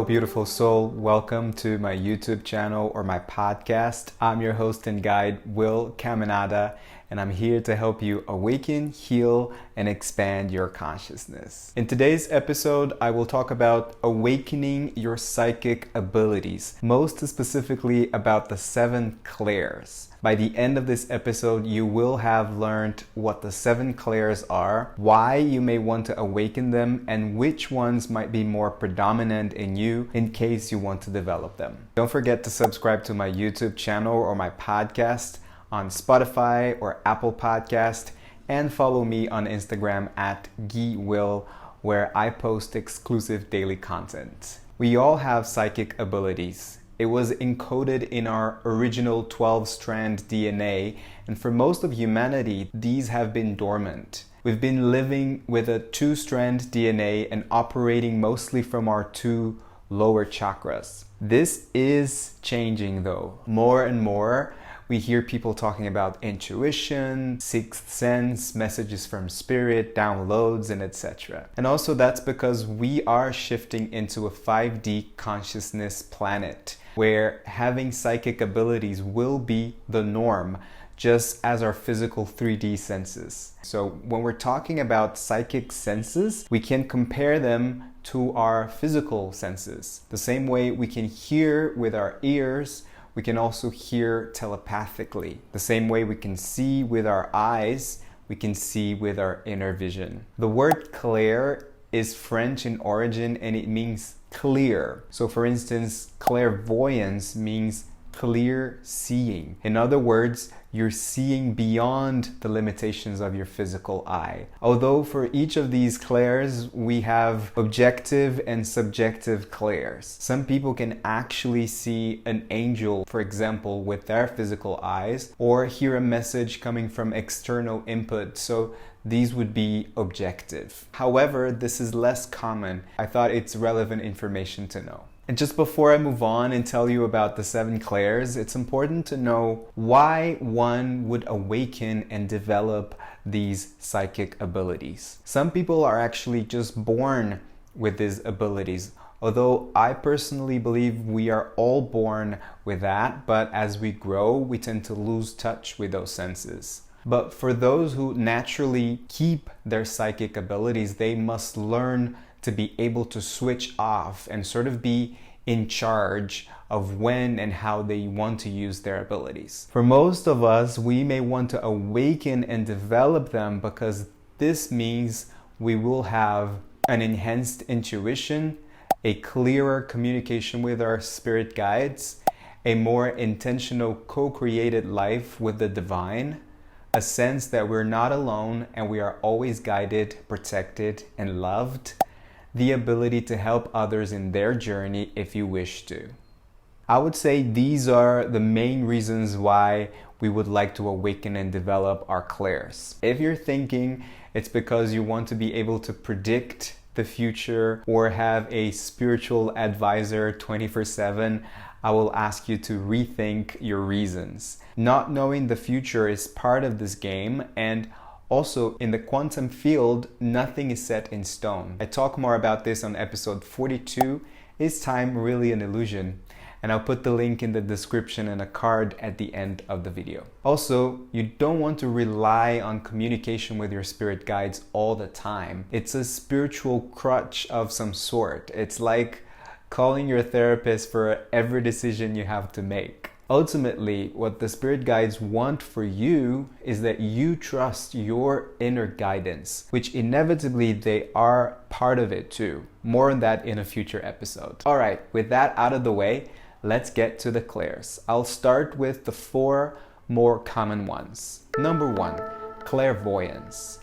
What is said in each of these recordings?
beautiful soul. Welcome to my YouTube channel or my podcast. I'm your host and guide, Will Caminada, and I'm here to help you awaken, heal, and expand your consciousness. In today's episode, I will talk about awakening your psychic abilities, most specifically about the 7 clairs. By the end of this episode, you will have learned what the 7 clairs are, why you may want to awaken them, and which ones might be more predominant in you in case you want to develop them. Don't forget to subscribe to my YouTube channel or my podcast on Spotify or Apple Podcast, and follow me on Instagram at GuyWill, where I post exclusive daily content. We all have psychic abilities. It was encoded in our original 12-strand DNA, and for most of humanity, these have been dormant. We've been living with a 2-strand DNA and operating mostly from our 2 lower chakras. This is changing though. More and more, we hear people talking about intuition, sixth sense, messages from spirit, downloads, and etc. And also that's because we are shifting into a 5D consciousness planet where having psychic abilities will be the norm, just as our physical 3D senses. So when we're talking about psychic senses, we can compare them to our physical senses. The same way we can hear with our ears, we can also hear telepathically. The same way we can see with our eyes, we can see with our inner vision. The word clair is French in origin and it means clear. So for instance, clairvoyance means clear seeing. In other words, you're seeing beyond the limitations of your physical eye. Although for each of these clairs, we have objective and subjective clairs. Some people can actually see an angel, for example, with their physical eyes, or hear a message coming from external input. So these would be objective. However, this is less common. I thought it's relevant information to know. And just before I move on and tell you about the 7 clairs, it's important to know why one would awaken and develop these psychic abilities. Some people are actually just born with these abilities, although I personally believe we are all born with that, but as we grow, we tend to lose touch with those senses. But for those who naturally keep their psychic abilities, they must learn to be able to switch off and sort of be in charge of when and how they want to use their abilities. For most of us, we may want to awaken and develop them because this means we will have an enhanced intuition, a clearer communication with our spirit guides, a more intentional co-created life with the divine, a sense that we're not alone and we are always guided, protected, and loved, the ability to help others in their journey if you wish to. I would say these are the main reasons why we would like to awaken and develop our clairs. If you're thinking it's because you want to be able to predict the future or have a spiritual advisor 24/7, I will ask you to rethink your reasons. Not knowing the future is part of this game, and also, in the quantum field, nothing is set in stone. I talk more about this on episode 42, Is Time Really an Illusion? And I'll put the link in the description and a card at the end of the video. Also, you don't want to rely on communication with your spirit guides all the time. It's a spiritual crutch of some sort. It's like calling your therapist for every decision you have to make. Ultimately, what the spirit guides want for you is that you trust your inner guidance, which inevitably they are part of it too. More on that in a future episode. All right, with that out of the way, let's get to the clairs. I'll start with the 4 more common ones. Number 1, clairvoyance.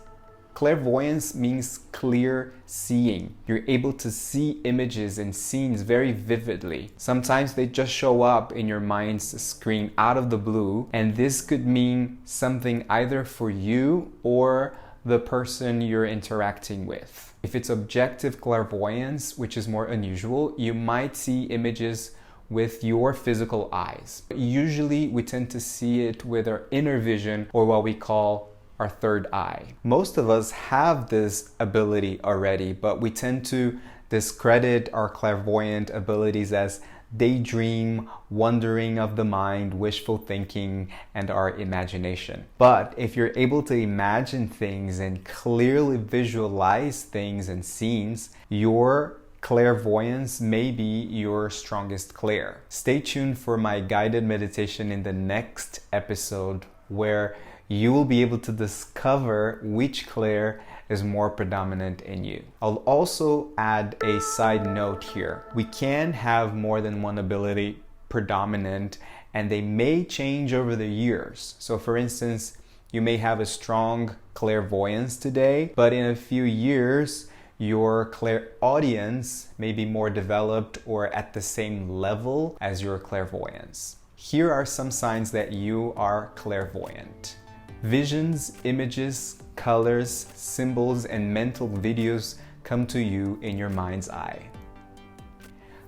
Clairvoyance means clear seeing. You're able to see images and scenes very vividly. Sometimes they just show up in your mind's screen out of the blue, and this could mean something either for you or the person you're interacting with. If it's objective clairvoyance, which is more unusual, you might see images with your physical eyes. Usually we tend to see it with our inner vision, or what we call our third eye. Most of us have this ability already, but we tend to discredit our clairvoyant abilities as daydream, wandering of the mind, wishful thinking, and our imagination. But if you're able to imagine things and clearly visualize things and scenes, your clairvoyance may be your strongest clair. Stay tuned for my guided meditation in the next episode, where you will be able to discover which clair is more predominant in you. I'll also add a side note here. We can have more than one ability predominant, and they may change over the years. So for instance, you may have a strong clairvoyance today, but in a few years, your clairaudience may be more developed or at the same level as your clairvoyance. Here are some signs that you are clairvoyant. Visions, images, colors, symbols, and mental videos come to you in your mind's eye.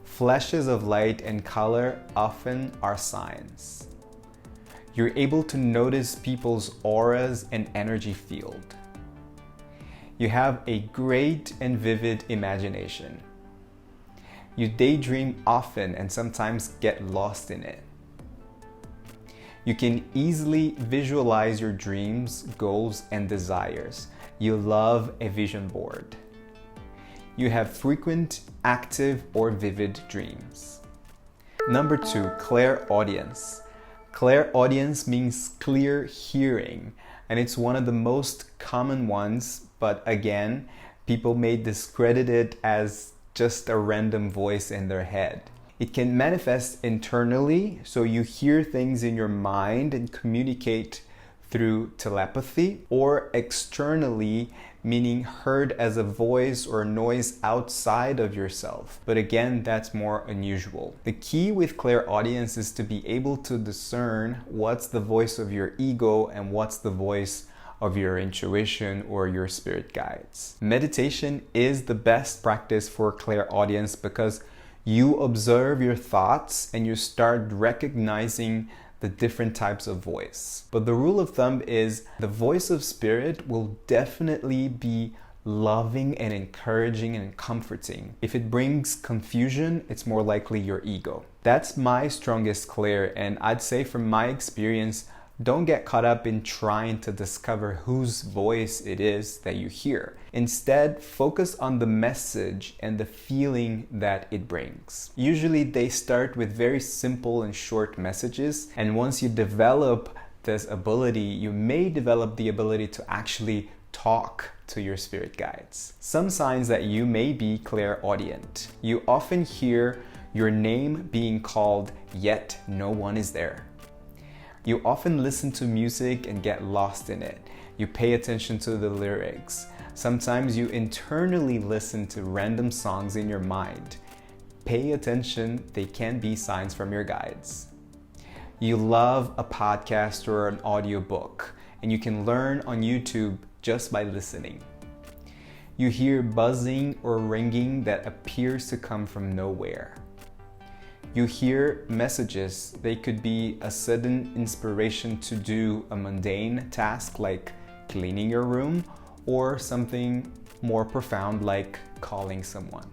Flashes of light and color often are signs. You're able to notice people's auras and energy field. You have a great and vivid imagination. You daydream often and sometimes get lost in it. You can easily visualize your dreams, goals, and desires. You love a vision board. You have frequent, active, or vivid dreams. Number 2, clairaudience. Clairaudience means clear hearing, and it's one of the most common ones, but again, people may discredit it as just a random voice in their head. It can manifest internally, so you hear things in your mind and communicate through telepathy, or externally, meaning heard as a voice or noise outside of yourself. But again, that's more unusual. The key with clairaudience is to be able to discern what's the voice of your ego and what's the voice of your intuition or your spirit guides. Meditation is the best practice for clairaudience because you observe your thoughts and you start recognizing the different types of voice. But the rule of thumb is the voice of spirit will definitely be loving and encouraging and comforting. If it brings confusion, it's more likely your ego. That's my strongest clair, and I'd say from my experience, don't get caught up in trying to discover whose voice it is that you hear. Instead, focus on the message and the feeling that it brings. Usually they start with very simple and short messages, and once you develop this ability, you may develop the ability to actually talk to your spirit guides. Some signs that you may be clairaudient. You often hear your name being called, yet no one is there. You often listen to music and get lost in it. You pay attention to the lyrics. Sometimes you internally listen to random songs in your mind. Pay attention, they can be signs from your guides. You love a podcast or an audiobook, and you can learn on YouTube just by listening. You hear buzzing or ringing that appears to come from nowhere. You hear messages. They could be a sudden inspiration to do a mundane task like cleaning your room, or something more profound like calling someone.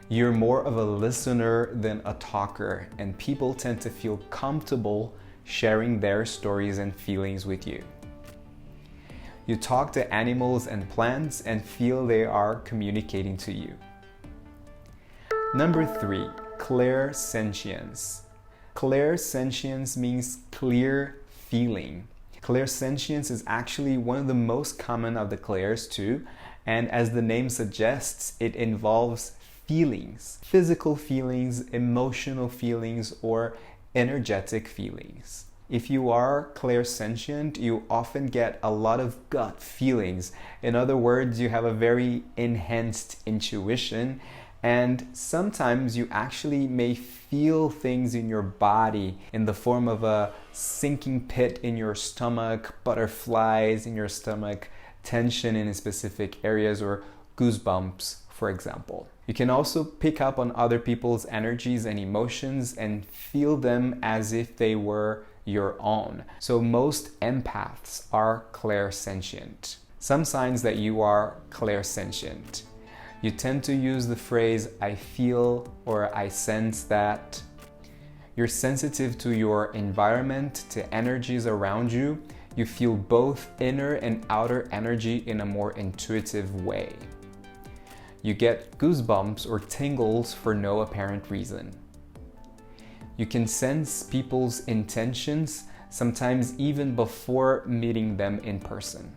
You're more of a listener than a talker, and people tend to feel comfortable sharing their stories and feelings with you. You talk to animals and plants and feel they are communicating to you. Number 3, Clairsentience. Clairsentience means clear feeling. Clairsentience is actually one of the most common of the clairs too, and as the name suggests, it involves feelings, physical feelings, emotional feelings, or energetic feelings. If you are clairsentient, you often get a lot of gut feelings. In other words, you have a very enhanced intuition, and sometimes you actually may feel things in your body in the form of a sinking pit in your stomach, butterflies in your stomach, tension in specific areas, or goosebumps, for example. You can also pick up on other people's energies and emotions and feel them as if they were your own. So most empaths are clairsentient. Some signs that you are clairsentient. You tend to use the phrase I feel or I sense that. You're sensitive to your environment, to energies around you. You feel both inner and outer energy in a more intuitive way. You get goosebumps or tingles for no apparent reason. You can sense people's intentions, sometimes even before meeting them in person.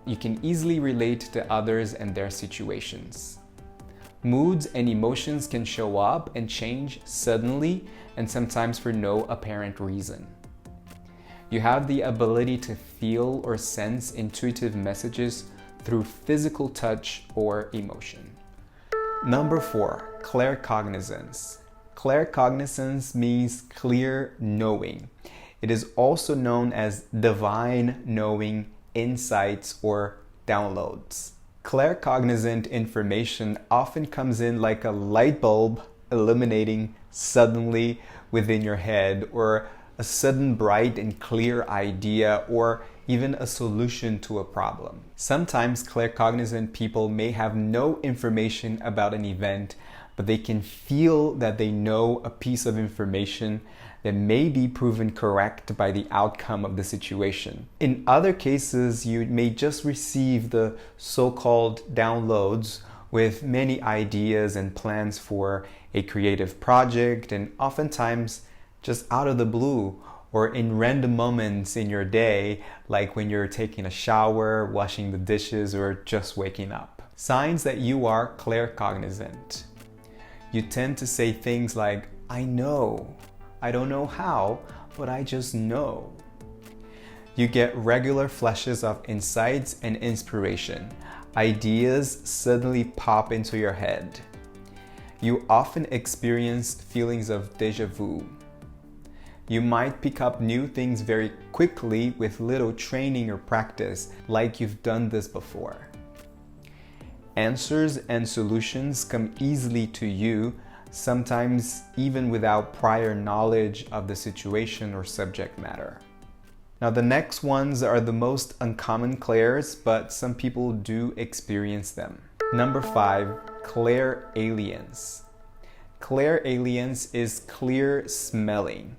You can easily relate to others and their situations. Moods and emotions can show up and change suddenly and sometimes for no apparent reason. You have the ability to feel or sense intuitive messages through physical touch or emotion. Number 4, Claircognizance. Claircognizance means clear knowing. It is also known as divine knowing, insights, or downloads. Claircognizant information often comes in like a light bulb illuminating suddenly within your head, or a sudden bright and clear idea, or even a solution to a problem. Sometimes claircognizant people may have no information about an event, but they can feel that they know a piece of information that may be proven correct by the outcome of the situation. In other cases, you may just receive the so-called downloads with many ideas and plans for a creative project, and oftentimes just out of the blue or in random moments in your day, like when you're taking a shower, washing the dishes, or just waking up. Signs that you are claircognizant. You tend to say things like, I know. I don't know how, but I just know. You get regular flashes of insights and inspiration. Ideas suddenly pop into your head. You often experience feelings of déjà vu. You might pick up new things very quickly with little training or practice, like you've done this before. Answers and solutions come easily to you, sometimes even without prior knowledge of the situation or subject matter. Now, the next ones are the most uncommon clairs, but some people do experience them. Number 5, Clairaudience. Clairaudience is clear smelling.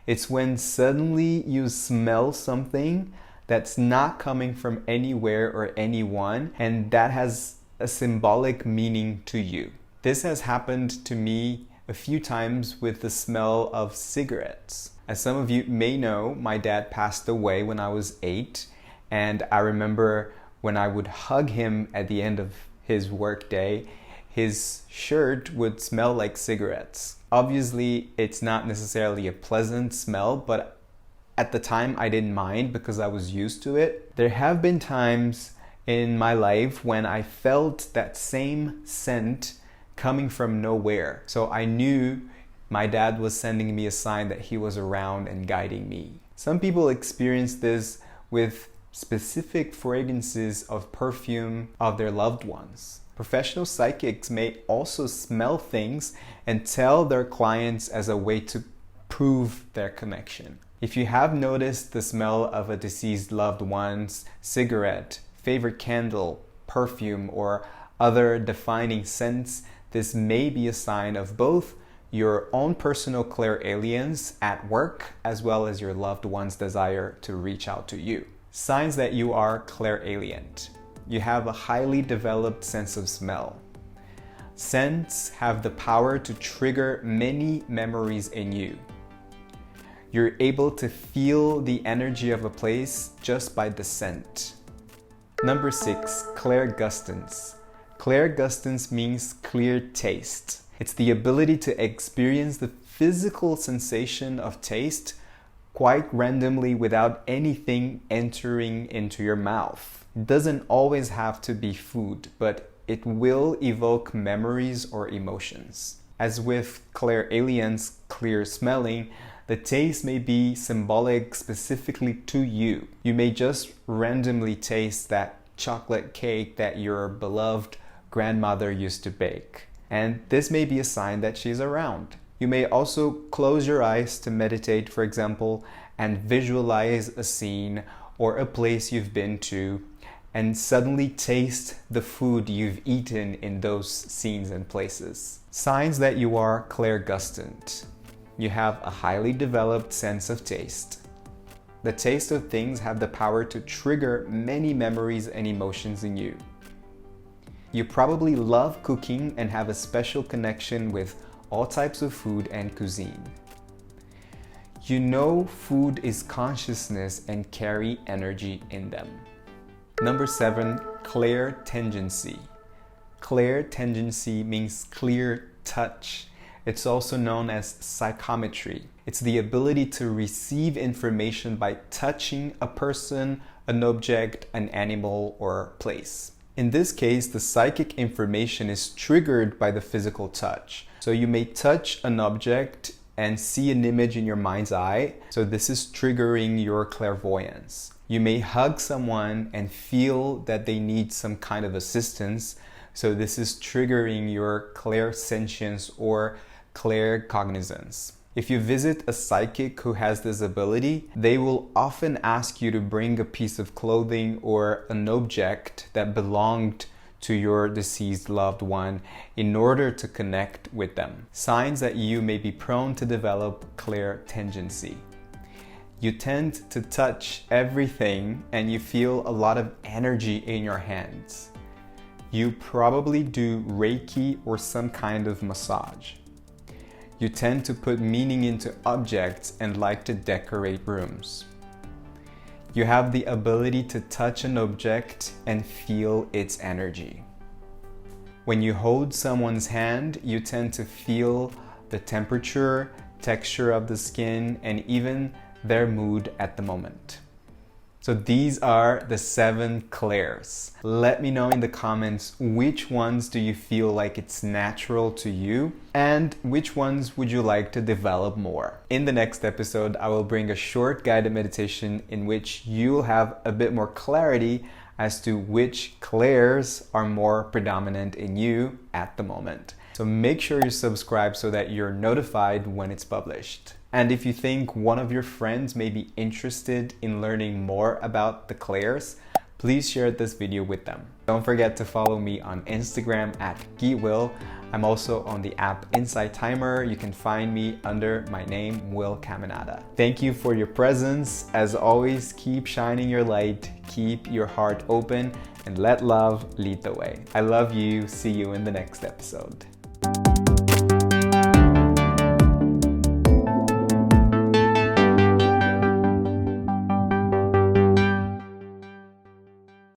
It's when suddenly you smell something that's not coming from anywhere or anyone, and that has a symbolic meaning to you. This has happened to me a few times with the smell of cigarettes. As some of you may know, my dad passed away when I was 8, and I remember when I would hug him at the end of his work day, his shirt would smell like cigarettes. Obviously, it's not necessarily a pleasant smell, but at the time I didn't mind because I was used to it. There have been times in my life when I felt that same scent coming from nowhere. So I knew my dad was sending me a sign that he was around and guiding me. Some people experience this with specific fragrances of perfume of their loved ones. Professional psychics may also smell things and tell their clients as a way to prove their connection. If you have noticed the smell of a deceased loved one's cigarette, favorite candle, perfume, or other defining scents, this may be a sign of both your own personal clairaudience at work as well as your loved one's desire to reach out to you. Signs that you are clairaudient. You have a highly developed sense of smell. Scents have the power to trigger many memories in you. You're able to feel the energy of a place just by the scent. Number 6, Gustans. Gustans means clear taste. It's the ability to experience the physical sensation of taste quite randomly without anything entering into your mouth. It doesn't always have to be food, but it will evoke memories or emotions. As with clairaudience, clear smelling, the taste may be symbolic specifically to you. You may just randomly taste that chocolate cake that your beloved grandmother used to bake, and this may be a sign that she's around. You may also close your eyes to meditate, for example, and visualize a scene or a place you've been to, and suddenly taste the food you've eaten in those scenes and places. Signs that you are clairgustant. You have a highly developed sense of taste. The taste of things have the power to trigger many memories and emotions in you. You probably love cooking and have a special connection with all types of food and cuisine. You know food is consciousness and carry energy in them. Number 7, clairtendency. Clairtendency means clear touch. It's also known as psychometry. It's the ability to receive information by touching a person, an object, an animal, or place. In this case, the psychic information is triggered by the physical touch. So you may touch an object and see an image in your mind's eye. So this is triggering your clairvoyance. You may hug someone and feel that they need some kind of assistance. So this is triggering your clairsentience or Clearcognizance. If you visit a psychic who has this ability, they will often ask you to bring a piece of clothing or an object that belonged to your deceased loved one in order to connect with them. Signs that you may be prone to develop clairtendency. You tend to touch everything and you feel a lot of energy in your hands. You probably do Reiki or some kind of massage. You tend to put meaning into objects and like to decorate rooms. You have the ability to touch an object and feel its energy. When you hold someone's hand, you tend to feel the temperature, texture of the skin, and even their mood at the moment. So these are the 7 clairs. Let me know in the comments which ones do you feel like it's natural to you and which ones would you like to develop more. In the next episode, I will bring a short guided meditation in which you'll have a bit more clarity as to which clairs are more predominant in you at the moment. So make sure you subscribe so that you're notified when it's published. And if you think one of your friends may be interested in learning more about the clairs, please share this video with them. Don't forget to follow me on Instagram at GuiWill. I'm also on the app Insight Timer. You can find me under my name, Will Caminada. Thank you for your presence. As always, keep shining your light, keep your heart open, and let love lead the way. I love you. See you in the next episode.